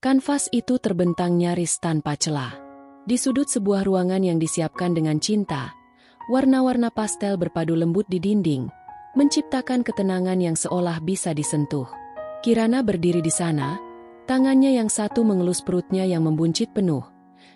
Kanvas itu terbentang nyaris tanpa celah. Di sudut sebuah ruangan yang disiapkan dengan cinta, warna-warna pastel berpadu lembut di dinding, menciptakan ketenangan yang seolah bisa disentuh. Kirana berdiri di sana, tangannya yang satu mengelus perutnya yang membuncit penuh,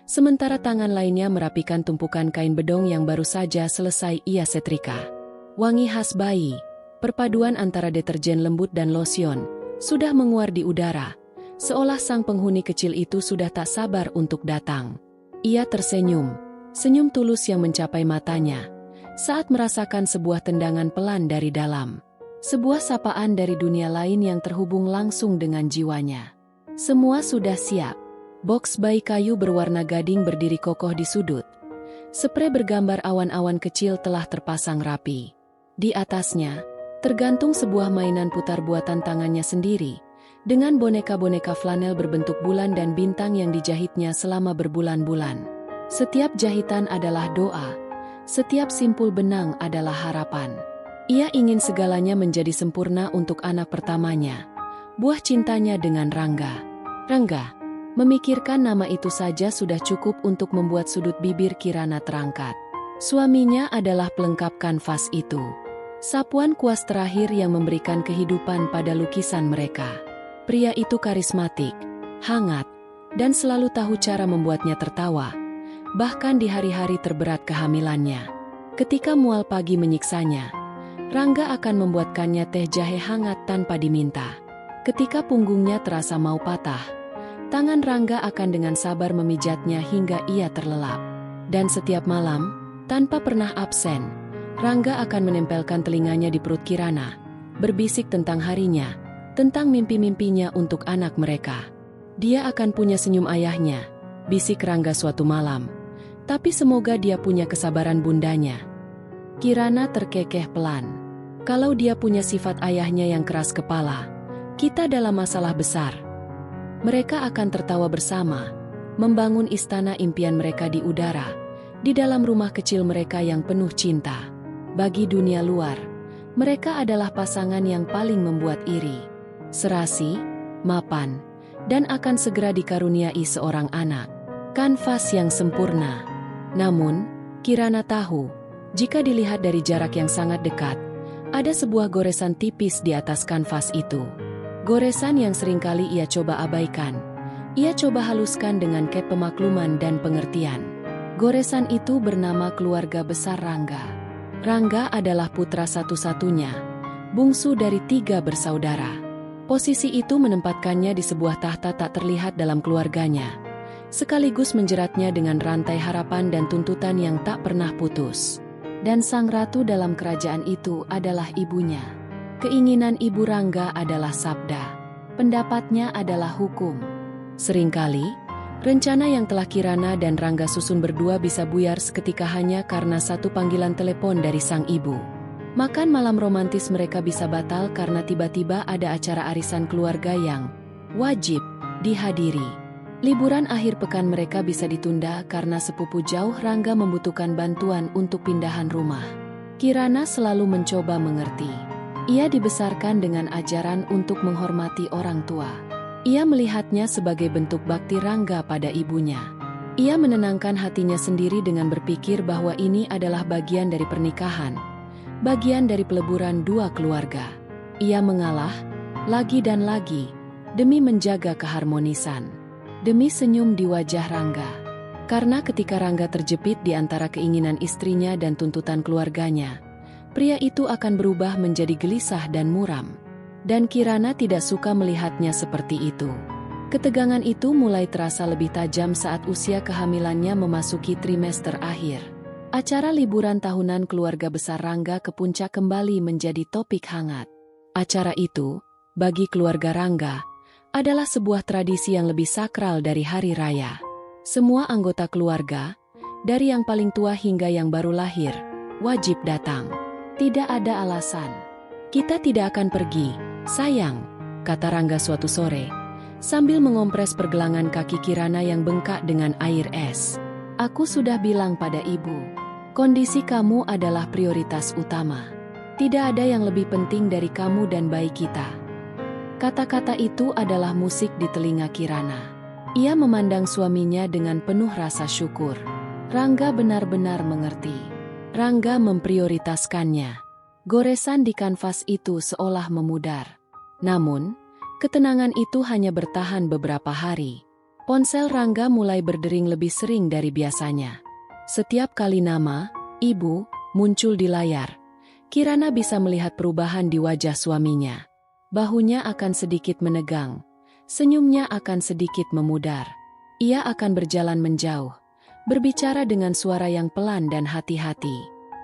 sementara tangan lainnya merapikan tumpukan kain bedong yang baru saja selesai ia setrika. Wangi khas bayi, perpaduan antara deterjen lembut dan lotion, sudah menguar di udara, seolah sang penghuni kecil itu sudah tak sabar untuk datang. Ia tersenyum, senyum tulus yang mencapai matanya, saat merasakan sebuah tendangan pelan dari dalam. Sebuah sapaan dari dunia lain yang terhubung langsung dengan jiwanya. Semua sudah siap. Boks bayi kayu berwarna gading berdiri kokoh di sudut. Sprei bergambar awan-awan kecil telah terpasang rapi. Di atasnya, tergantung sebuah mainan putar buatan tangannya sendiri, dengan boneka-boneka flanel berbentuk bulan dan bintang yang dijahitnya selama berbulan-bulan. Setiap jahitan adalah doa, setiap simpul benang adalah harapan. Ia ingin segalanya menjadi sempurna untuk anak pertamanya, buah cintanya dengan Rangga. Rangga, memikirkan nama itu saja sudah cukup untuk membuat sudut bibir Kirana terangkat. Suaminya adalah pelengkap kanvas itu. Sapuan kuas terakhir yang memberikan kehidupan pada lukisan mereka. Pria itu karismatik, hangat, dan selalu tahu cara membuatnya tertawa, bahkan di hari-hari terberat kehamilannya. Ketika mual pagi menyiksanya, Rangga akan membuatkannya teh jahe hangat tanpa diminta. Ketika punggungnya terasa mau patah, tangan Rangga akan dengan sabar memijatnya hingga ia terlelap. Dan setiap malam, tanpa pernah absen, Rangga akan menempelkan telinganya di perut Kirana, berbisik tentang harinya, tentang mimpi-mimpinya untuk anak mereka. Dia akan punya senyum ayahnya, bisik Rangga suatu malam. Tapi semoga dia punya kesabaran bundanya. Kirana terkekeh pelan. Kalau dia punya sifat ayahnya yang keras kepala, kita dalam masalah besar. Mereka akan tertawa bersama, membangun istana impian mereka di udara, di dalam rumah kecil mereka yang penuh cinta. Bagi dunia luar, mereka adalah pasangan yang paling membuat iri. Serasi, mapan, dan akan segera dikaruniai seorang anak. Kanvas yang sempurna. Namun, Kirana tahu, jika dilihat dari jarak yang sangat dekat, ada sebuah goresan tipis di atas kanvas itu. Goresan yang seringkali ia coba abaikan. Ia coba haluskan dengan cat pemakluman dan pengertian. Goresan itu bernama keluarga besar Rangga. Rangga adalah putra satu-satunya, bungsu dari 3 bersaudara. Posisi itu menempatkannya di sebuah tahta tak terlihat dalam keluarganya, sekaligus menjeratnya dengan rantai harapan dan tuntutan yang tak pernah putus. Dan sang ratu dalam kerajaan itu adalah ibunya. Keinginan ibu Rangga adalah sabda. Pendapatnya adalah hukum. Seringkali, rencana yang telah Kirana dan Rangga susun berdua bisa buyar seketika hanya karena satu panggilan telepon dari sang ibu. Makan malam romantis mereka bisa batal karena tiba-tiba ada acara arisan keluarga yang wajib dihadiri. Liburan akhir pekan mereka bisa ditunda karena sepupu jauh Rangga membutuhkan bantuan untuk pindahan rumah. Kirana selalu mencoba mengerti. Ia dibesarkan dengan ajaran untuk menghormati orang tua. Ia melihatnya sebagai bentuk bakti Rangga pada ibunya. Ia menenangkan hatinya sendiri dengan berpikir bahwa ini adalah bagian dari pernikahan, bagian dari peleburan 2 keluarga. Ia mengalah, lagi dan lagi, demi menjaga keharmonisan. Demi senyum di wajah Rangga. Karena ketika Rangga terjepit di antara keinginan istrinya dan tuntutan keluarganya, pria itu akan berubah menjadi gelisah dan muram. Dan Kirana tidak suka melihatnya seperti itu. Ketegangan itu mulai terasa lebih tajam saat usia kehamilannya memasuki trimester akhir. Acara liburan tahunan keluarga besar Rangga ke puncak kembali menjadi topik hangat. Acara itu, bagi keluarga Rangga, adalah sebuah tradisi yang lebih sakral dari hari raya. Semua anggota keluarga, dari yang paling tua hingga yang baru lahir, wajib datang. Tidak ada alasan. Kita tidak akan pergi, sayang, kata Rangga suatu sore, sambil mengompres pergelangan kaki Kirana yang bengkak dengan air es. Aku sudah bilang pada ibu, kondisi kamu adalah prioritas utama. Tidak ada yang lebih penting dari kamu dan bayi kita. Kata-kata itu adalah musik di telinga Kirana. Ia memandang suaminya dengan penuh rasa syukur. Rangga benar-benar mengerti. Rangga memprioritaskannya. Goresan di kanvas itu seolah memudar. Namun, ketenangan itu hanya bertahan beberapa hari. Ponsel Rangga mulai berdering lebih sering dari biasanya. Setiap kali nama, ibu, muncul di layar, Kirana bisa melihat perubahan di wajah suaminya. Bahunya akan sedikit menegang, senyumnya akan sedikit memudar. Ia akan berjalan menjauh, berbicara dengan suara yang pelan dan hati-hati.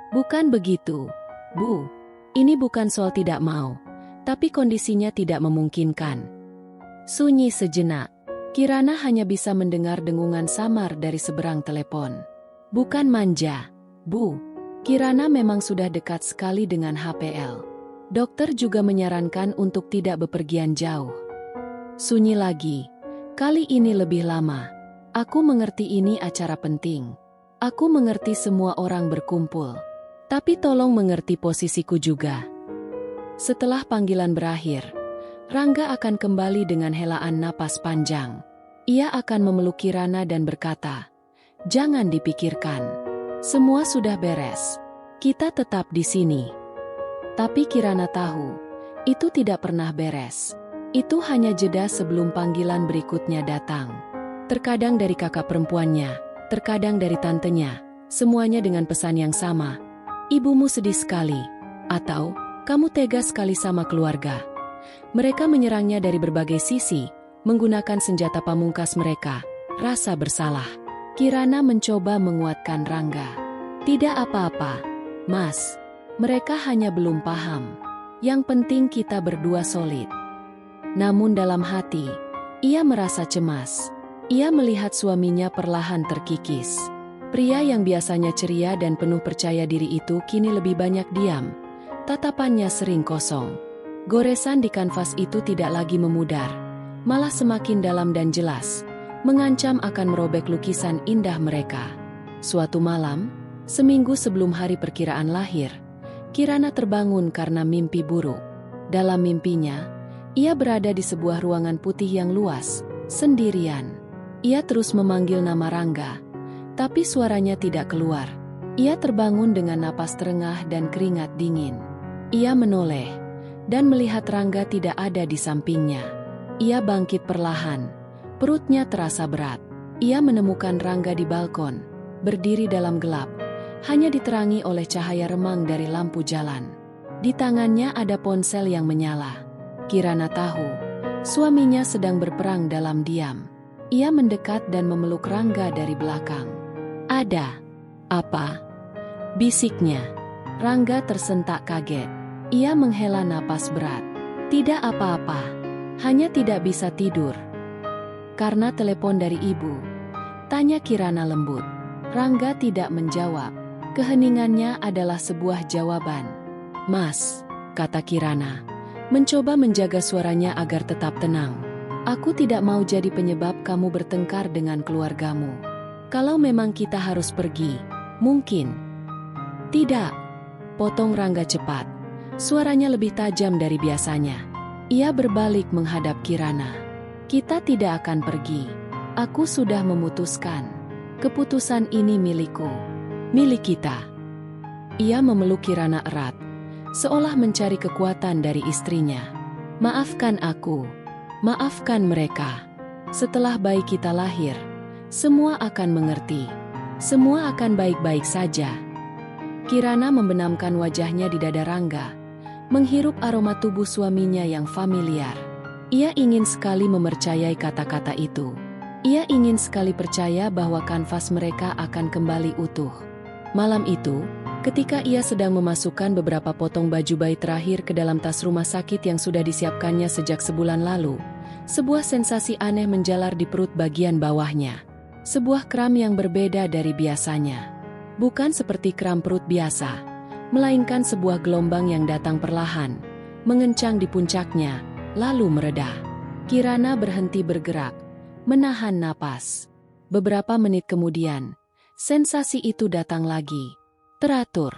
"Bukan begitu, Bu. Ini bukan soal tidak mau, tapi kondisinya tidak memungkinkan." Sunyi sejenak. Kirana hanya bisa mendengar dengungan samar dari seberang telepon. "Bukan manja, Bu. Kirana memang sudah dekat sekali dengan HPL. Dokter juga menyarankan untuk tidak bepergian jauh." Sunyi lagi. "Kali ini lebih lama. Aku mengerti ini acara penting. Aku mengerti semua orang berkumpul. Tapi tolong mengerti posisiku juga." Setelah panggilan berakhir, Rangga akan kembali dengan helaan napas panjang. Ia akan memeluk Kirana dan berkata, "Jangan dipikirkan. Semua sudah beres. Kita tetap di sini." Tapi Kirana tahu, itu tidak pernah beres. Itu hanya jeda sebelum panggilan berikutnya datang. Terkadang dari kakak perempuannya, terkadang dari tantenya, semuanya dengan pesan yang sama. "Ibumu sedih sekali," atau "Kamu tega sekali sama keluarga." Mereka menyerangnya dari berbagai sisi, menggunakan senjata pamungkas mereka, rasa bersalah. Kirana mencoba menguatkan Rangga. "Tidak apa-apa, Mas. Mereka hanya belum paham. Yang penting kita berdua solid." Namun dalam hati, ia merasa cemas. Ia melihat suaminya perlahan terkikis. Pria yang biasanya ceria dan penuh percaya diri itu kini lebih banyak diam. Tatapannya sering kosong. Goresan di kanvas itu tidak lagi memudar, malah semakin dalam dan jelas, mengancam akan merobek lukisan indah mereka. Suatu malam, seminggu sebelum hari perkiraan lahir, Kirana terbangun karena mimpi buruk. Dalam mimpinya, ia berada di sebuah ruangan putih yang luas, sendirian. Ia terus memanggil nama Rangga, tapi suaranya tidak keluar. Ia terbangun dengan napas terengah dan keringat dingin. Ia menoleh dan melihat Rangga tidak ada di sampingnya. Ia bangkit perlahan, perutnya terasa berat. Ia menemukan Rangga di balkon, berdiri dalam gelap, hanya diterangi oleh cahaya remang dari lampu jalan. Di tangannya ada ponsel yang menyala. Kirana tahu, suaminya sedang berperang dalam diam. Ia mendekat dan memeluk Rangga dari belakang. "Ada apa?" bisiknya. Rangga tersentak kaget. Ia menghela napas berat. "Tidak apa-apa, hanya tidak bisa tidur." "Karena telepon dari ibu?" tanya Kirana lembut. Rangga tidak menjawab. Keheningannya adalah sebuah jawaban. "Mas," kata Kirana, mencoba menjaga suaranya agar tetap tenang. "Aku tidak mau jadi penyebab kamu bertengkar dengan keluargamu. Kalau memang kita harus pergi, mungkin." "Tidak," potong Rangga cepat. Suaranya lebih tajam dari biasanya. Ia berbalik menghadap Kirana. "Kita tidak akan pergi. Aku sudah memutuskan. Keputusan ini milikku. Milik kita." Ia memeluk Kirana erat, seolah mencari kekuatan dari istrinya. "Maafkan aku. Maafkan mereka. Setelah bayi kita lahir, semua akan mengerti. Semua akan baik-baik saja." Kirana membenamkan wajahnya di dada Rangga, menghirup aroma tubuh suaminya yang familiar. Ia ingin sekali mempercayai kata-kata itu. Ia ingin sekali percaya bahwa kanvas mereka akan kembali utuh. Malam itu, ketika ia sedang memasukkan beberapa potong baju bayi terakhir ke dalam tas rumah sakit yang sudah disiapkannya sejak sebulan lalu, sebuah sensasi aneh menjalar di perut bagian bawahnya. Sebuah kram yang berbeda dari biasanya. Bukan seperti kram perut biasa, melainkan sebuah gelombang yang datang perlahan, mengencang di puncaknya, lalu mereda. Kirana berhenti bergerak, menahan napas. Beberapa menit kemudian, sensasi itu datang lagi. Teratur.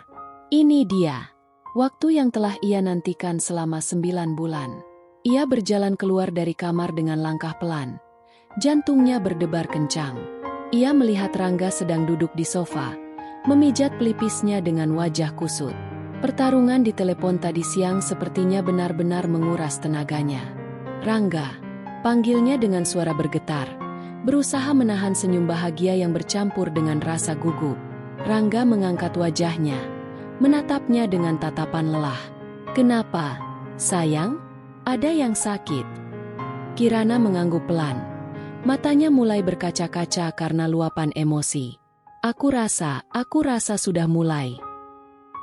Ini dia. Waktu yang telah ia nantikan selama 9 bulan. Ia berjalan keluar dari kamar dengan langkah pelan. Jantungnya berdebar kencang. Ia melihat Rangga sedang duduk di sofa, memijat pelipisnya dengan wajah kusut. Pertarungan di telepon tadi siang sepertinya benar-benar menguras tenaganya. Rangga, panggilnya dengan suara bergetar, berusaha menahan senyum bahagia yang bercampur dengan rasa gugup. Rangga mengangkat wajahnya, menatapnya dengan tatapan lelah. "Kenapa, sayang? Ada yang sakit?" Kirana mengangguk pelan. Matanya mulai berkaca-kaca karena luapan emosi. Aku rasa sudah mulai."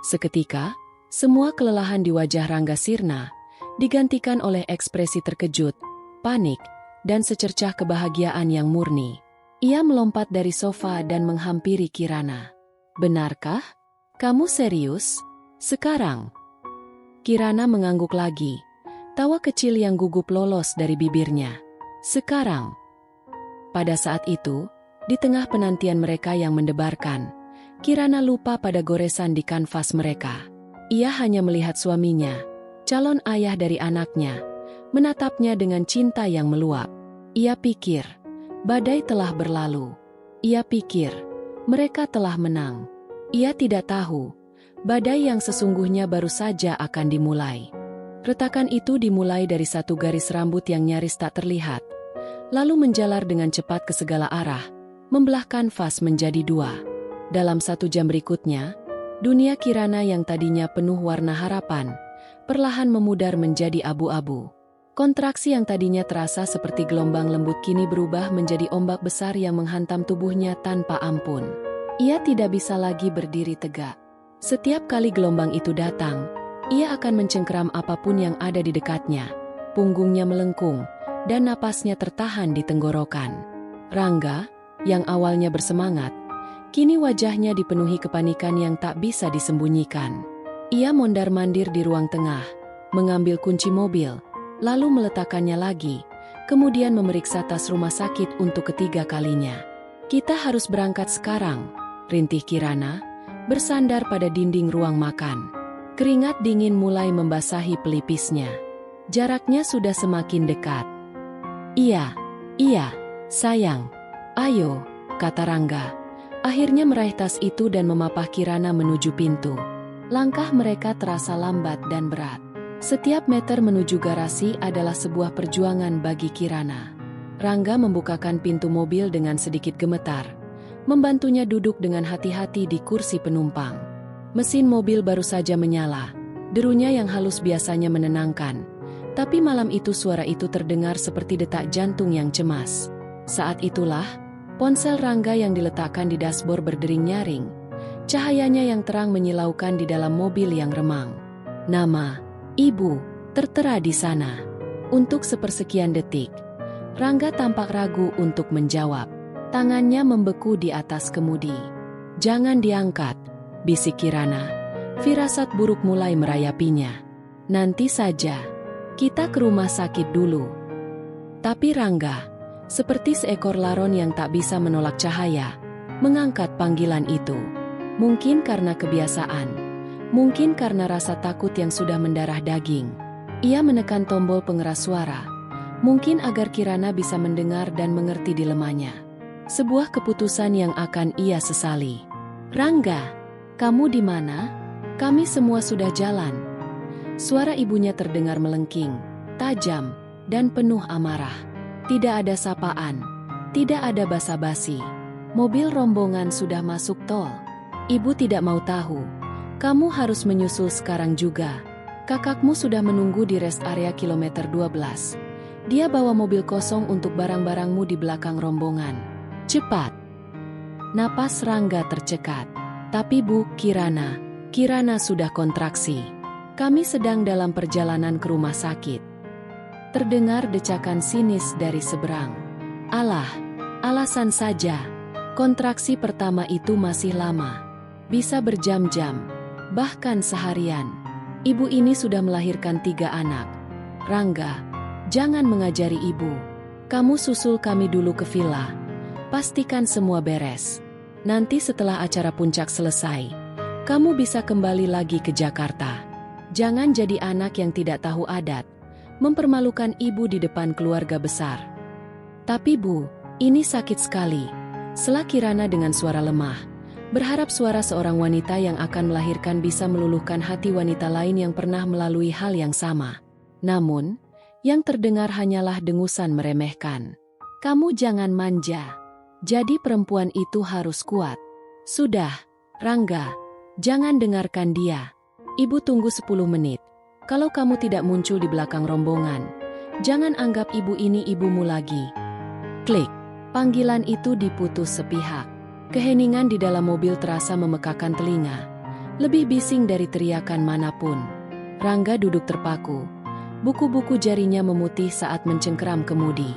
Seketika, semua kelelahan di wajah Rangga sirna, digantikan oleh ekspresi terkejut, panik, dan secercah kebahagiaan yang murni. Ia melompat dari sofa dan menghampiri Kirana. "Benarkah? Kamu serius? Sekarang?" Kirana mengangguk lagi, tawa kecil yang gugup lolos dari bibirnya. "Sekarang." Pada saat itu, di tengah penantian mereka yang mendebarkan, Kirana lupa pada goresan di kanvas mereka. Ia hanya melihat suaminya, calon ayah dari anaknya, menatapnya dengan cinta yang meluap. Ia pikir, badai telah berlalu. Ia pikir, mereka telah menang. Ia tidak tahu, badai yang sesungguhnya baru saja akan dimulai. Retakan itu dimulai dari satu garis rambut yang nyaris tak terlihat, lalu menjalar dengan cepat ke segala arah, membelah kanvas menjadi dua. Dalam 1 jam berikutnya, dunia Kirana yang tadinya penuh warna harapan, perlahan memudar menjadi abu-abu. Kontraksi yang tadinya terasa seperti gelombang lembut kini berubah menjadi ombak besar yang menghantam tubuhnya tanpa ampun. Ia tidak bisa lagi berdiri tegak. Setiap kali gelombang itu datang, ia akan mencengkeram apapun yang ada di dekatnya. Punggungnya melengkung, dan napasnya tertahan di tenggorokan. Rangga, yang awalnya bersemangat, kini wajahnya dipenuhi kepanikan yang tak bisa disembunyikan. Ia mondar-mandir di ruang tengah, mengambil kunci mobil, lalu meletakkannya lagi, kemudian memeriksa tas rumah sakit untuk ketiga kalinya. "Kita harus berangkat sekarang," rintih Kirana, bersandar pada dinding ruang makan. Keringat dingin mulai membasahi pelipisnya. Jaraknya sudah semakin dekat. Iya, sayang. "Ayo," kata Rangga. Akhirnya meraih tas itu dan memapah Kirana menuju pintu. Langkah mereka terasa lambat dan berat. Setiap meter menuju garasi adalah sebuah perjuangan bagi Kirana. Rangga membukakan pintu mobil dengan sedikit gemetar, membantunya duduk dengan hati-hati di kursi penumpang. Mesin mobil baru saja menyala, derunya yang halus biasanya menenangkan. Tapi malam itu suara itu terdengar seperti detak jantung yang cemas. Saat itulah, ponsel Rangga yang diletakkan di dashboard berdering nyaring. Cahayanya yang terang menyilaukan di dalam mobil yang remang. Nama, "Ibu," tertera di sana. Untuk sepersekian detik, Rangga tampak ragu untuk menjawab. Tangannya membeku di atas kemudi. "Jangan diangkat," bisik Kirana. Firasat buruk mulai merayapinya. "Nanti saja. Kita ke rumah sakit dulu." Tapi Rangga, seperti seekor laron yang tak bisa menolak cahaya, mengangkat panggilan itu. Mungkin karena kebiasaan, mungkin karena rasa takut yang sudah mendarah daging. Ia menekan tombol pengeras suara, mungkin agar Kirana bisa mendengar dan mengerti dilemanya. Sebuah keputusan yang akan ia sesali. "Rangga, kamu di mana? Kami semua sudah jalan." Suara ibunya terdengar melengking, tajam, dan penuh amarah. Tidak ada sapaan, tidak ada basa-basi. Mobil rombongan sudah masuk tol. "Ibu tidak mau tahu. Kamu harus menyusul sekarang juga. Kakakmu sudah menunggu di rest area kilometer 12. Dia bawa mobil kosong untuk barang-barangmu di belakang rombongan. Cepat." Napas Rangga tercekat. "Tapi Bu, Kirana sudah kontraksi. Kami sedang dalam perjalanan ke rumah sakit." Terdengar decakan sinis dari seberang. "Alah, alasan saja. Kontraksi pertama itu masih lama. Bisa berjam-jam, bahkan seharian. Ibu ini sudah melahirkan 3 anak. Rangga, jangan mengajari ibu. Kamu susul kami dulu ke villa. Pastikan semua beres. Nanti setelah acara puncak selesai, kamu bisa kembali lagi ke Jakarta. Jangan jadi anak yang tidak tahu adat, mempermalukan ibu di depan keluarga besar." Tapi Bu, ini sakit sekali. Sela Kirana dengan suara lemah, berharap suara seorang wanita yang akan melahirkan bisa meluluhkan hati wanita lain yang pernah melalui hal yang sama. Namun, yang terdengar hanyalah dengusan meremehkan. Kamu jangan manja. Jadi perempuan itu harus kuat. Sudah, Rangga, jangan dengarkan dia. Ibu tunggu 10 menit. Kalau kamu tidak muncul di belakang rombongan, jangan anggap ibu ini ibumu lagi. Klik. Panggilan itu diputus sepihak. Keheningan di dalam mobil terasa memekakan telinga. Lebih bising dari teriakan manapun. Rangga duduk terpaku. Buku-buku jarinya memutih saat mencengkeram kemudi.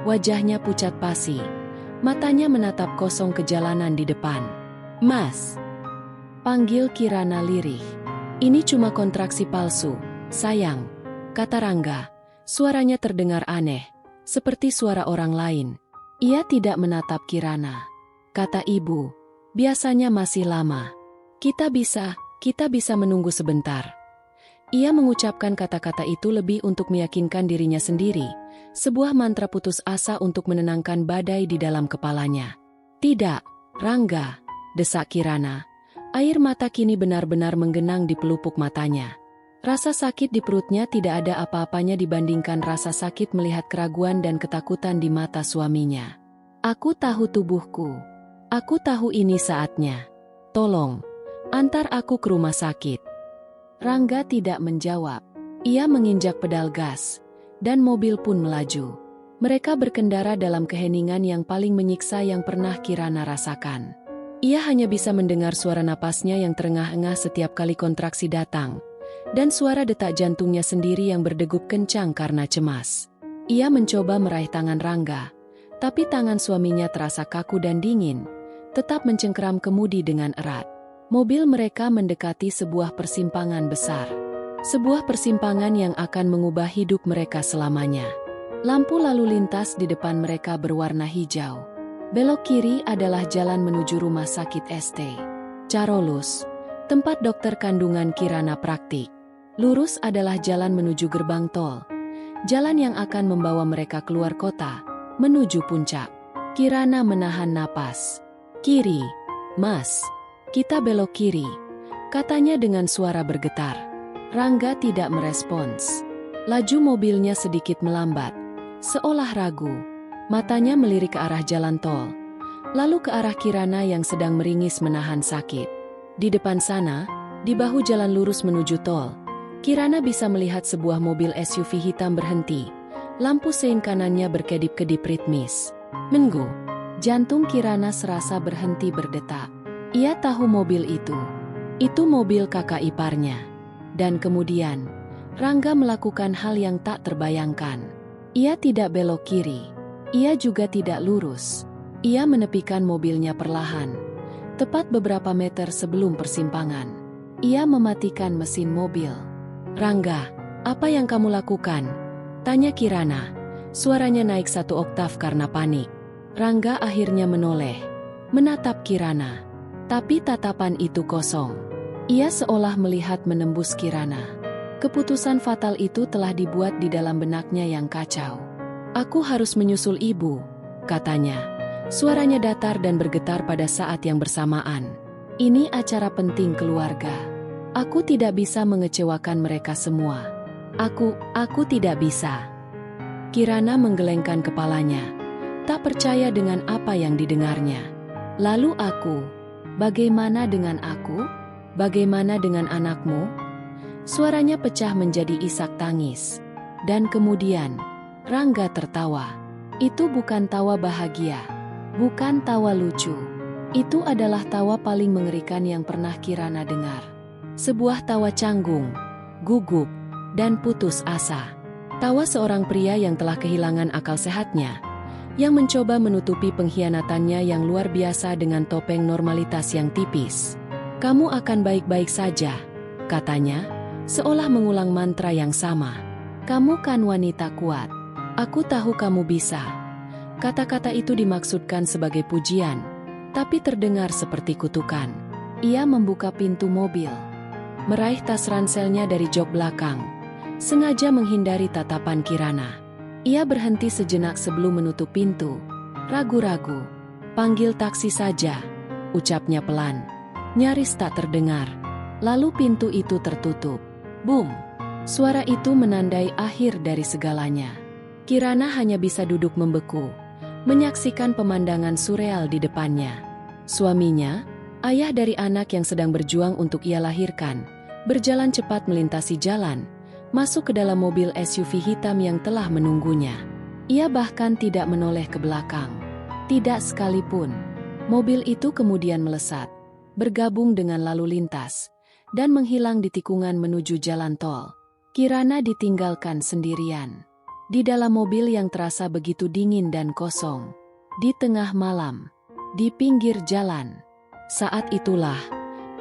Wajahnya pucat pasi. Matanya menatap kosong ke jalanan di depan. Mas, panggil Kirana lirih. Ini cuma kontraksi palsu, sayang, kata Rangga. Suaranya terdengar aneh, seperti suara orang lain. Ia tidak menatap Kirana. Kata ibu, biasanya masih lama. Kita bisa menunggu sebentar. Ia mengucapkan kata-kata itu lebih untuk meyakinkan dirinya sendiri, sebuah mantra putus asa untuk menenangkan badai di dalam kepalanya. Tidak, Rangga, desak Kirana. Air mata kini benar-benar menggenang di pelupuk matanya. Rasa sakit di perutnya tidak ada apa-apanya dibandingkan rasa sakit melihat keraguan dan ketakutan di mata suaminya. Aku tahu tubuhku. Aku tahu ini saatnya. Tolong, antar aku ke rumah sakit. Rangga tidak menjawab. Ia menginjak pedal gas, dan mobil pun melaju. Mereka berkendara dalam keheningan yang paling menyiksa yang pernah Kirana rasakan. Ia hanya bisa mendengar suara napasnya yang terengah-engah setiap kali kontraksi datang, dan suara detak jantungnya sendiri yang berdegup kencang karena cemas. Ia mencoba meraih tangan Rangga, tapi tangan suaminya terasa kaku dan dingin, tetap mencengkeram kemudi dengan erat. Mobil mereka mendekati sebuah persimpangan besar. Sebuah persimpangan yang akan mengubah hidup mereka selamanya. Lampu lalu lintas di depan mereka berwarna hijau. Belok kiri adalah jalan menuju rumah sakit ST Carolus, tempat dokter kandungan Kirana praktik. Lurus adalah jalan menuju gerbang tol. Jalan yang akan membawa mereka keluar kota, menuju puncak. Kirana menahan napas. Kiri, Mas. Kita belok kiri, katanya dengan suara bergetar. Rangga tidak merespons. Laju mobilnya sedikit melambat, seolah ragu. Matanya melirik ke arah jalan tol, lalu ke arah Kirana yang sedang meringis menahan sakit. Di depan sana, di bahu jalan lurus menuju tol, Kirana bisa melihat sebuah mobil SUV hitam berhenti. Lampu sein kanannya berkedip-kedip ritmis. Menggu, jantung Kirana serasa berhenti berdetak. Ia tahu mobil itu. Itu mobil kakak iparnya. Dan kemudian, Rangga melakukan hal yang tak terbayangkan. Ia tidak belok kiri. Ia juga tidak lurus. Ia menepikan mobilnya perlahan. Tepat beberapa meter sebelum persimpangan. Ia mematikan mesin mobil. Rangga, apa yang kamu lakukan? Tanya Kirana. Suaranya naik 1 oktav karena panik. Rangga akhirnya menoleh, menatap Kirana. Tapi tatapan itu kosong. Ia seolah melihat menembus Kirana. Keputusan fatal itu telah dibuat di dalam benaknya yang kacau. Aku harus menyusul ibu, katanya. Suaranya datar dan bergetar pada saat yang bersamaan. Ini acara penting keluarga. Aku tidak bisa mengecewakan mereka semua. Aku tidak bisa. Kirana menggelengkan kepalanya, tak percaya dengan apa yang didengarnya. Lalu bagaimana dengan aku? Bagaimana dengan anakmu? Suaranya pecah menjadi isak tangis. Dan kemudian, Rangga tertawa. Itu bukan tawa bahagia. Bukan tawa lucu. Itu adalah tawa paling mengerikan yang pernah Kirana dengar. Sebuah tawa canggung, gugup, dan putus asa. Tawa seorang pria yang telah kehilangan akal sehatnya, yang mencoba menutupi pengkhianatannya yang luar biasa dengan topeng normalitas yang tipis. Kamu akan baik-baik saja, katanya, seolah mengulang mantra yang sama. Kamu kan wanita kuat. Aku tahu kamu bisa. Kata-kata itu dimaksudkan sebagai pujian, tapi terdengar seperti kutukan. Ia membuka pintu mobil, meraih tas ranselnya dari jok belakang, sengaja menghindari tatapan Kirana. Ia berhenti sejenak sebelum menutup pintu. Ragu-ragu. "Panggil taksi saja," ucapnya pelan. Nyaris tak terdengar. Lalu pintu itu tertutup. Boom! Suara itu menandai akhir dari segalanya. Kirana hanya bisa duduk membeku, menyaksikan pemandangan surreal di depannya. Suaminya, ayah dari anak yang sedang berjuang untuk ia lahirkan, berjalan cepat melintasi jalan, masuk ke dalam mobil SUV hitam yang telah menunggunya. Ia bahkan tidak menoleh ke belakang. Tidak sekalipun. Mobil itu kemudian melesat, bergabung dengan lalu lintas, dan menghilang di tikungan menuju jalan tol. Kirana ditinggalkan sendirian. Di dalam mobil yang terasa begitu dingin dan kosong. Di tengah malam. Di pinggir jalan. Saat itulah,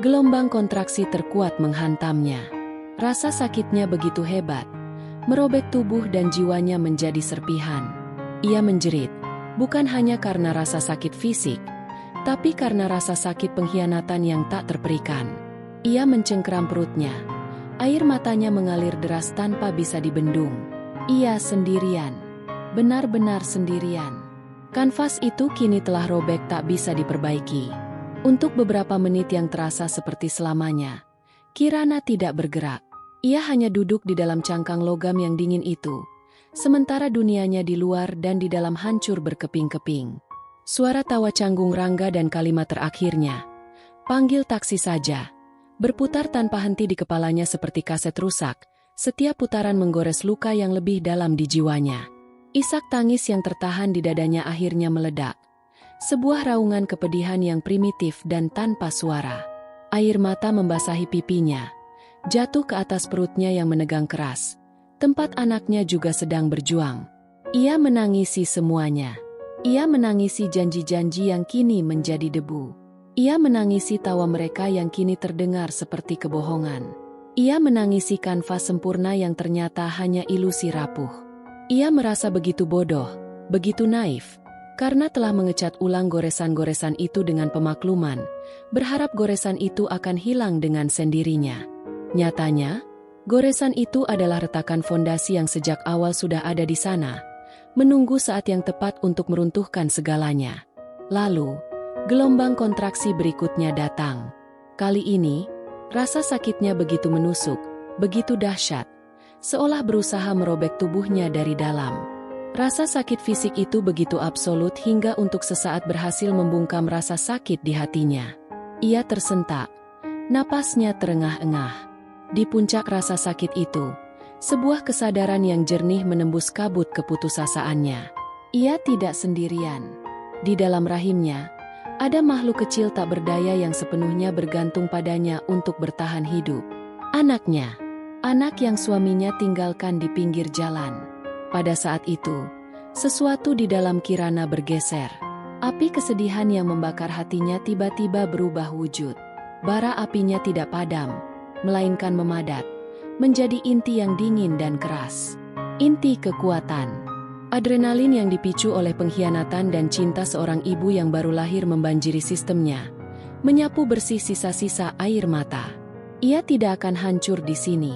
gelombang kontraksi terkuat menghantamnya. Rasa sakitnya begitu hebat, merobek tubuh dan jiwanya menjadi serpihan. Ia menjerit, bukan hanya karena rasa sakit fisik, tapi karena rasa sakit pengkhianatan yang tak terperikan. Ia mencengkeram perutnya. Air matanya mengalir deras tanpa bisa dibendung. Ia sendirian. Benar-benar sendirian. Kanvas itu kini telah robek tak bisa diperbaiki. Untuk beberapa menit yang terasa seperti selamanya, Kirana tidak bergerak. Ia hanya duduk di dalam cangkang logam yang dingin itu, sementara dunianya di luar dan di dalam hancur berkeping-keping. Suara tawa canggung Rangga dan kalimat terakhirnya, "Panggil taksi saja," berputar tanpa henti di kepalanya seperti kaset rusak, setiap putaran menggores luka yang lebih dalam di jiwanya. Isak tangis yang tertahan di dadanya akhirnya meledak. Sebuah raungan kepedihan yang primitif dan tanpa suara. Air mata membasahi pipinya, jatuh ke atas perutnya yang menegang keras. Tempat anaknya juga sedang berjuang. Ia menangisi semuanya. Ia menangisi janji-janji yang kini menjadi debu. Ia menangisi tawa mereka yang kini terdengar seperti kebohongan. Ia menangisi kanvas sempurna yang ternyata hanya ilusi rapuh. Ia merasa begitu bodoh, begitu naif, karena telah mengecat ulang goresan-goresan itu dengan pemakluman, berharap goresan itu akan hilang dengan sendirinya. Nyatanya, goresan itu adalah retakan fondasi yang sejak awal sudah ada di sana, menunggu saat yang tepat untuk meruntuhkan segalanya. Lalu, gelombang kontraksi berikutnya datang. Kali ini, rasa sakitnya begitu menusuk, begitu dahsyat, seolah berusaha merobek tubuhnya dari dalam. Rasa sakit fisik itu begitu absolut hingga untuk sesaat berhasil membungkam rasa sakit di hatinya. Ia tersentak, napasnya terengah-engah. Di puncak rasa sakit itu, sebuah kesadaran yang jernih menembus kabut keputusasaannya. Ia tidak sendirian. Di dalam rahimnya, ada makhluk kecil tak berdaya yang sepenuhnya bergantung padanya untuk bertahan hidup. Anaknya, anak yang suaminya tinggalkan di pinggir jalan. Pada saat itu, sesuatu di dalam Kirana bergeser. Api kesedihan yang membakar hatinya tiba-tiba berubah wujud. Bara apinya tidak padam, melainkan memadat, menjadi inti yang dingin dan keras. Inti kekuatan. Adrenalin yang dipicu oleh pengkhianatan dan cinta seorang ibu yang baru lahir membanjiri sistemnya, menyapu bersih sisa-sisa air mata. Ia tidak akan hancur di sini.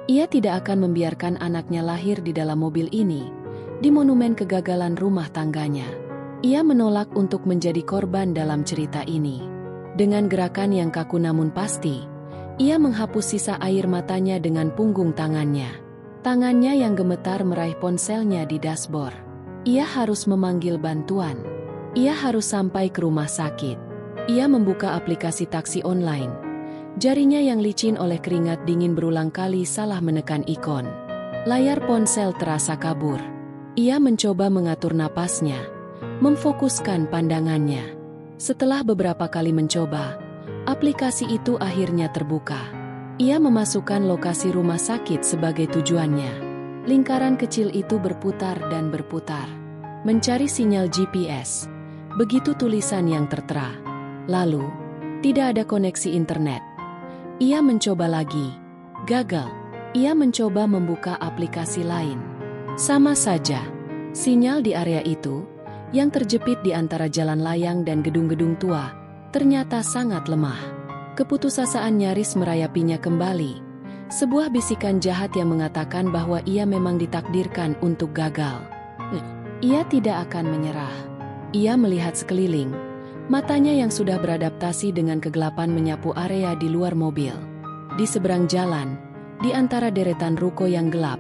Ia tidak akan membiarkan anaknya lahir di dalam mobil ini, di monumen kegagalan rumah tangganya. Ia menolak untuk menjadi korban dalam cerita ini. Dengan gerakan yang kaku namun pasti, ia menghapus sisa air matanya dengan punggung tangannya. Tangannya yang gemetar meraih ponselnya di dashboard. Ia harus memanggil bantuan. Ia harus sampai ke rumah sakit. Ia membuka aplikasi taksi online. Jarinya yang licin oleh keringat dingin berulang kali salah menekan ikon. Layar ponsel terasa kabur. Ia mencoba mengatur napasnya, memfokuskan pandangannya. Setelah beberapa kali mencoba, aplikasi itu akhirnya terbuka. Ia memasukkan lokasi rumah sakit sebagai tujuannya. Lingkaran kecil itu berputar dan berputar, mencari sinyal GPS. Begitu tulisan yang tertera. Lalu, tidak ada koneksi internet. Ia mencoba lagi. Gagal. Ia mencoba membuka aplikasi lain. Sama saja. Sinyal di area itu, yang terjepit di antara jalan layang dan gedung-gedung tua, ternyata sangat lemah. Keputusasaan nyaris merayapinya kembali. Sebuah bisikan jahat yang mengatakan bahwa ia memang ditakdirkan untuk gagal. Ia tidak akan menyerah. Ia melihat sekeliling. Matanya yang sudah beradaptasi dengan kegelapan menyapu area di luar mobil. Di seberang jalan, di antara deretan ruko yang gelap,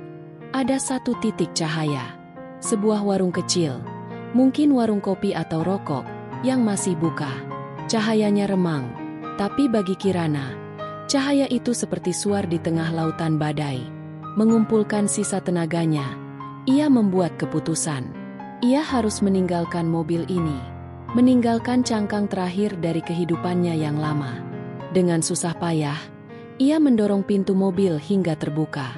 ada satu titik cahaya. Sebuah warung kecil, mungkin warung kopi atau rokok, yang masih buka. Cahayanya remang, tapi bagi Kirana, cahaya itu seperti suar di tengah lautan badai. Mengumpulkan sisa tenaganya, ia membuat keputusan. Ia harus meninggalkan mobil ini. Meninggalkan cangkang terakhir dari kehidupannya yang lama. Dengan susah payah, ia mendorong pintu mobil hingga terbuka.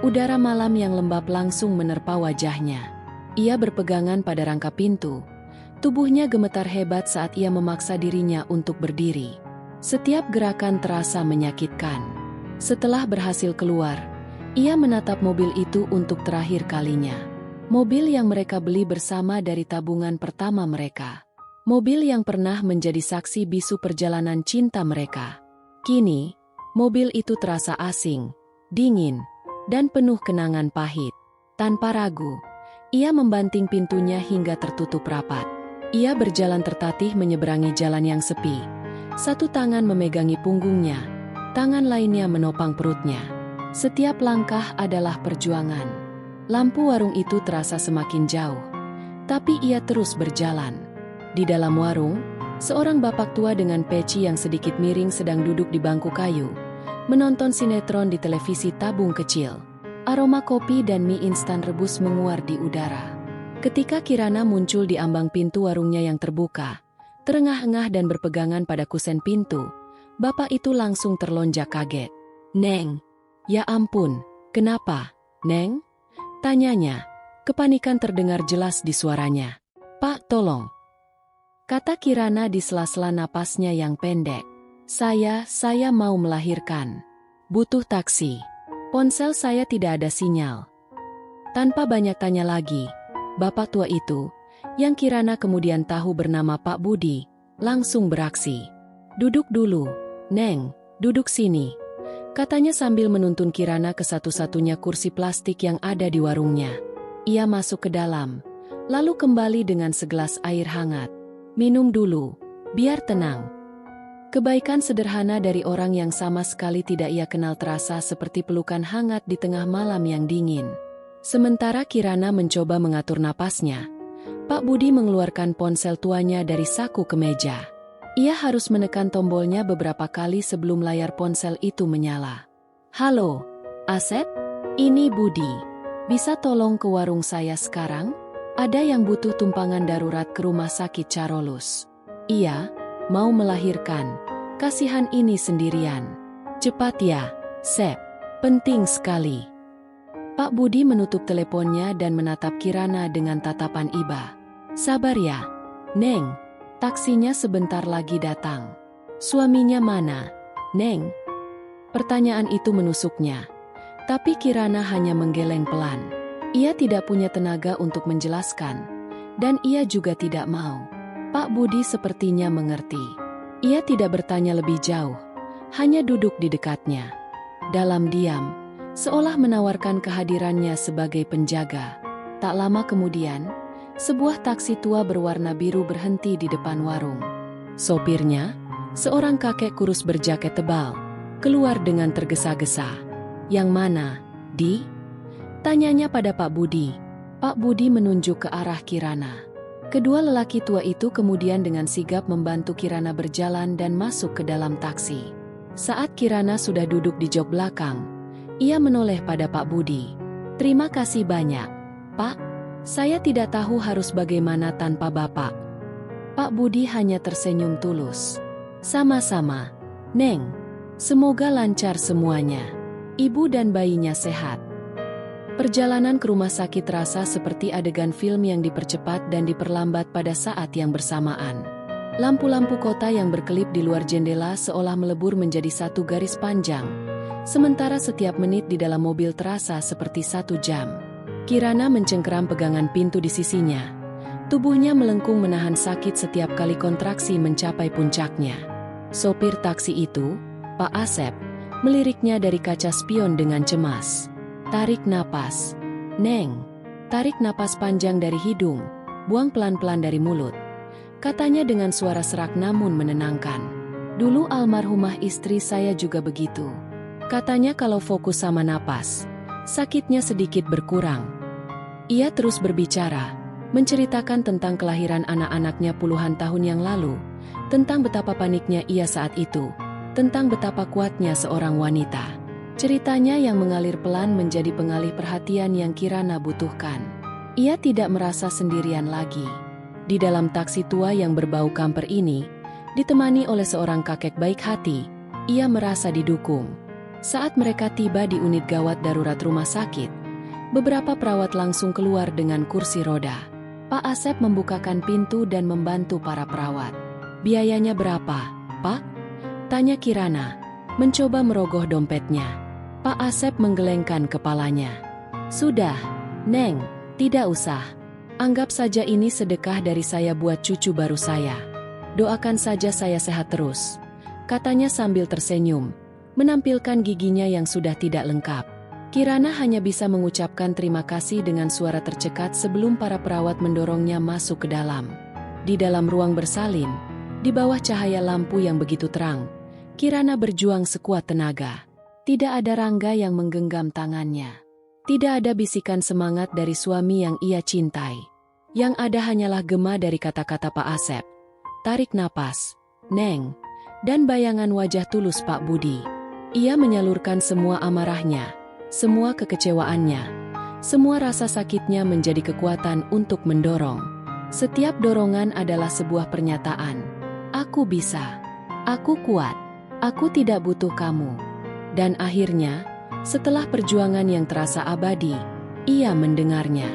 Udara malam yang lembab langsung menerpa wajahnya. Ia berpegangan pada rangka pintu. Tubuhnya gemetar hebat saat ia memaksa dirinya untuk berdiri. Setiap gerakan terasa menyakitkan. Setelah berhasil keluar, ia menatap mobil itu untuk terakhir kalinya. Mobil yang mereka beli bersama dari tabungan pertama mereka. Mobil yang pernah menjadi saksi bisu perjalanan cinta mereka. Kini, mobil itu terasa asing, dingin, dan penuh kenangan pahit. Tanpa ragu, ia membanting pintunya hingga tertutup rapat. Ia berjalan tertatih menyeberangi jalan yang sepi. Satu tangan memegangi punggungnya, tangan lainnya menopang perutnya. Setiap langkah adalah perjuangan. Lampu warung itu terasa semakin jauh, tapi ia terus berjalan. Di dalam warung, seorang bapak tua dengan peci yang sedikit miring sedang duduk di bangku kayu, menonton sinetron di televisi tabung kecil. Aroma kopi dan mie instan rebus menguar di udara. Ketika Kirana muncul di ambang pintu warungnya yang terbuka, terengah-engah dan berpegangan pada kusen pintu, bapak itu langsung terlonjak kaget. "Neng, ya ampun, kenapa, Neng?" tanyanya. Kepanikan terdengar jelas di suaranya. "Pak, tolong," kata Kirana di sela-sela napasnya yang pendek. Saya mau melahirkan. Butuh taksi. Ponsel saya tidak ada sinyal." Tanpa banyak tanya lagi, bapak tua itu, yang Kirana kemudian tahu bernama Pak Budi, langsung beraksi. "Duduk dulu, Neng, duduk sini," katanya sambil menuntun Kirana ke satu-satunya kursi plastik yang ada di warungnya. Ia masuk ke dalam, lalu kembali dengan segelas air hangat. "Minum dulu, biar tenang." Kebaikan sederhana dari orang yang sama sekali tidak ia kenal terasa seperti pelukan hangat di tengah malam yang dingin. Sementara Kirana mencoba mengatur napasnya, Pak Budi mengeluarkan ponsel tuanya dari saku kemeja. Ia harus menekan tombolnya beberapa kali sebelum layar ponsel itu menyala. "Halo, Asep? Ini Budi. Bisa tolong ke warung saya sekarang? Ada yang butuh tumpangan darurat ke rumah sakit Carolus. Iya, mau melahirkan. Kasihan ini sendirian. Cepat ya, Sep. Penting sekali." Pak Budi menutup teleponnya dan menatap Kirana dengan tatapan iba. "Sabar ya, Neng. Taksinya sebentar lagi datang." "Suaminya mana, Neng?" Pertanyaan itu menusuknya. Tapi Kirana hanya menggeleng pelan. Ia tidak punya tenaga untuk menjelaskan, dan ia juga tidak mau. Pak Budi sepertinya mengerti. Ia tidak bertanya lebih jauh, hanya duduk di dekatnya. Dalam diam, seolah menawarkan kehadirannya sebagai penjaga. Tak lama kemudian, sebuah taksi tua berwarna biru berhenti di depan warung. Sopirnya, seorang kakek kurus berjaket tebal, keluar dengan tergesa-gesa. "Yang mana, Di?" tanyanya pada Pak Budi. Pak Budi menunjuk ke arah Kirana. Kedua lelaki tua itu kemudian dengan sigap membantu Kirana berjalan dan masuk ke dalam taksi. Saat Kirana sudah duduk di jok belakang, ia menoleh pada Pak Budi. "Terima kasih banyak, Pak. Saya tidak tahu harus bagaimana tanpa Bapak." Pak Budi hanya tersenyum tulus. "Sama-sama, Neng. Semoga lancar semuanya. Ibu dan bayinya sehat." Perjalanan ke rumah sakit terasa seperti adegan film yang dipercepat dan diperlambat pada saat yang bersamaan. Lampu-lampu kota yang berkelip di luar jendela seolah melebur menjadi satu garis panjang, sementara setiap menit di dalam mobil terasa seperti 1 jam. Kirana mencengkeram pegangan pintu di sisinya. Tubuhnya melengkung menahan sakit setiap kali kontraksi mencapai puncaknya. Sopir taksi itu, Pak Asep, meliriknya dari kaca spion dengan cemas. "Tarik napas, Neng. Tarik napas panjang dari hidung, buang pelan-pelan dari mulut. Katanya dengan suara serak namun menenangkan. Dulu almarhumah istri saya juga begitu. Katanya kalau fokus sama napas, sakitnya sedikit berkurang. Ia terus berbicara, menceritakan tentang kelahiran anak-anaknya puluhan tahun yang lalu, tentang betapa paniknya ia saat itu, tentang betapa kuatnya seorang wanita. Ceritanya yang mengalir pelan menjadi pengalih perhatian yang Kirana butuhkan. Ia tidak merasa sendirian lagi. Di dalam taksi tua yang berbau kamper ini, ditemani oleh seorang kakek baik hati, ia merasa didukung. Saat mereka tiba di unit gawat darurat rumah sakit, beberapa perawat langsung keluar dengan kursi roda. Pak Asep membukakan pintu dan membantu para perawat. "Biayanya berapa, Pak?" tanya Kirana, mencoba merogoh dompetnya. Pak Asep menggelengkan kepalanya. "Sudah, Neng, tidak usah. Anggap saja ini sedekah dari saya buat cucu baru saya. Doakan saja saya sehat terus," katanya sambil tersenyum, menampilkan giginya yang sudah tidak lengkap. Kirana hanya bisa mengucapkan terima kasih dengan suara tercekat sebelum para perawat mendorongnya masuk ke dalam. Di dalam ruang bersalin, di bawah cahaya lampu yang begitu terang, Kirana berjuang sekuat tenaga. Tidak ada Rangga yang menggenggam tangannya. Tidak ada bisikan semangat dari suami yang ia cintai. Yang ada hanyalah gema dari kata-kata Pak Asep. "Tarik napas, Neng," dan bayangan wajah tulus Pak Budi. Ia menyalurkan semua amarahnya, semua kekecewaannya, semua rasa sakitnya menjadi kekuatan untuk mendorong. Setiap dorongan adalah sebuah pernyataan. "Aku bisa. Aku kuat. Aku tidak butuh kamu." Dan akhirnya, setelah perjuangan yang terasa abadi, ia mendengarnya.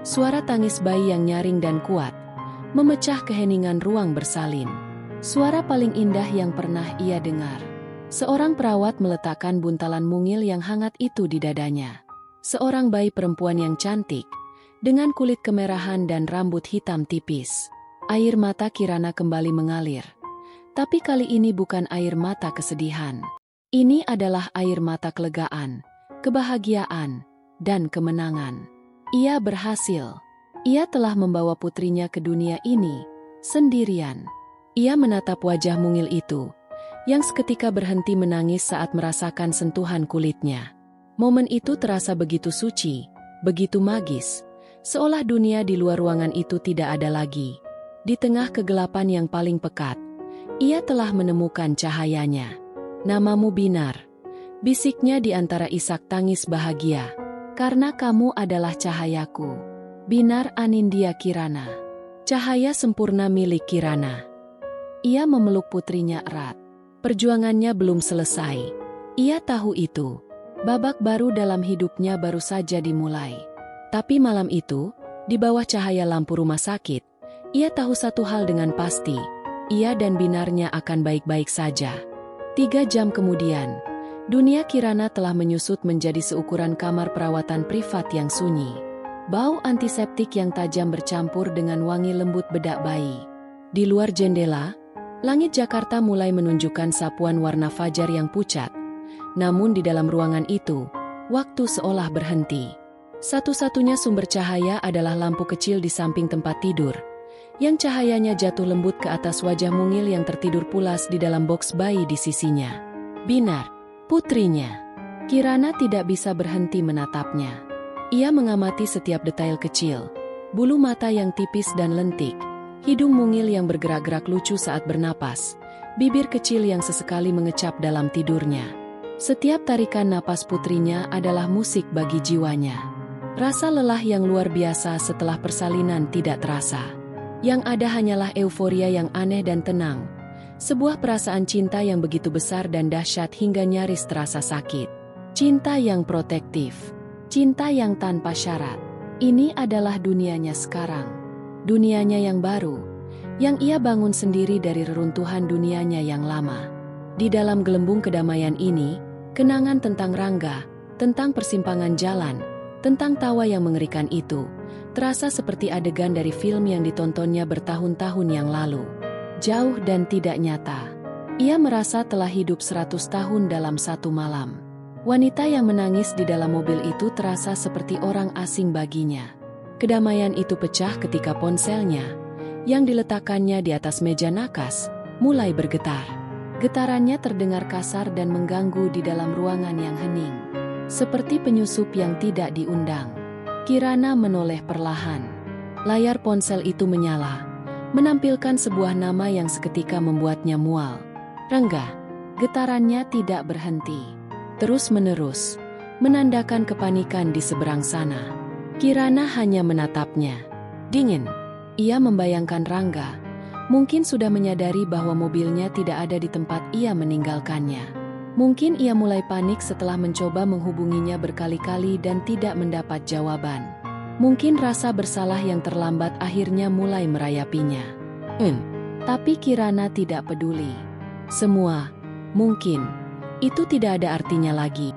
Suara tangis bayi yang nyaring dan kuat, memecah keheningan ruang bersalin. Suara paling indah yang pernah ia dengar. Seorang perawat meletakkan buntalan mungil yang hangat itu di dadanya. Seorang bayi perempuan yang cantik, dengan kulit kemerahan dan rambut hitam tipis. Air mata Kirana kembali mengalir. Tapi kali ini bukan air mata kesedihan. Ini adalah air mata kelegaan, kebahagiaan, dan kemenangan. Ia berhasil. Ia telah membawa putrinya ke dunia ini, sendirian. Ia menatap wajah mungil itu, yang seketika berhenti menangis saat merasakan sentuhan kulitnya. Momen itu terasa begitu suci, begitu magis, seolah dunia di luar ruangan itu tidak ada lagi. Di tengah kegelapan yang paling pekat, ia telah menemukan cahayanya. "Namamu Binar," bisiknya di antara isak tangis bahagia. "Karena kamu adalah cahayaku." Binar Anindya Kirana. Cahaya sempurna milik Kirana. Ia memeluk putrinya erat. Perjuangannya belum selesai. Ia tahu itu. Babak baru dalam hidupnya baru saja dimulai. Tapi malam itu, di bawah cahaya lampu rumah sakit, ia tahu satu hal dengan pasti. Ia dan Binarnya akan baik-baik saja. 3 jam kemudian, dunia Kirana telah menyusut menjadi seukuran kamar perawatan privat yang sunyi. Bau antiseptik yang tajam bercampur dengan wangi lembut bedak bayi. Di luar jendela, langit Jakarta mulai menunjukkan sapuan warna fajar yang pucat. Namun di dalam ruangan itu, waktu seolah berhenti. Satu-satunya sumber cahaya adalah lampu kecil di samping tempat tidur, yang cahayanya jatuh lembut ke atas wajah mungil yang tertidur pulas di dalam boks bayi di sisinya. Binar, putrinya. Kirana tidak bisa berhenti menatapnya. Ia mengamati setiap detail kecil, bulu mata yang tipis dan lentik, hidung mungil yang bergerak-gerak lucu saat bernapas, bibir kecil yang sesekali mengecap dalam tidurnya. Setiap tarikan napas putrinya adalah musik bagi jiwanya. Rasa lelah yang luar biasa setelah persalinan tidak terasa. Yang ada hanyalah euforia yang aneh dan tenang. Sebuah perasaan cinta yang begitu besar dan dahsyat hingga nyaris terasa sakit. Cinta yang protektif. Cinta yang tanpa syarat. Ini adalah dunianya sekarang. Dunianya yang baru. Yang ia bangun sendiri dari reruntuhan dunianya yang lama. Di dalam gelembung kedamaian ini, kenangan tentang Rangga, tentang persimpangan jalan, tentang tawa yang mengerikan itu, terasa seperti adegan dari film yang ditontonnya bertahun-tahun yang lalu. Jauh dan tidak nyata. Ia merasa telah hidup 100 tahun dalam satu malam. Wanita yang menangis di dalam mobil itu terasa seperti orang asing baginya. Kedamaian itu pecah ketika ponselnya, yang diletakkannya di atas meja nakas, mulai bergetar. Getarannya terdengar kasar dan mengganggu di dalam ruangan yang hening. Seperti penyusup yang tidak diundang. Kirana menoleh perlahan. Layar ponsel itu menyala, menampilkan sebuah nama yang seketika membuatnya mual. Rangga. Getarannya tidak berhenti. Terus-menerus, menandakan kepanikan di seberang sana. Kirana hanya menatapnya. Dingin. Ia membayangkan Rangga. Mungkin sudah menyadari bahwa mobilnya tidak ada di tempat ia meninggalkannya. Mungkin ia mulai panik setelah mencoba menghubunginya berkali-kali dan tidak mendapat jawaban. Mungkin rasa bersalah yang terlambat akhirnya mulai merayapinya. Tapi Kirana tidak peduli. Semua, mungkin, itu tidak ada artinya lagi.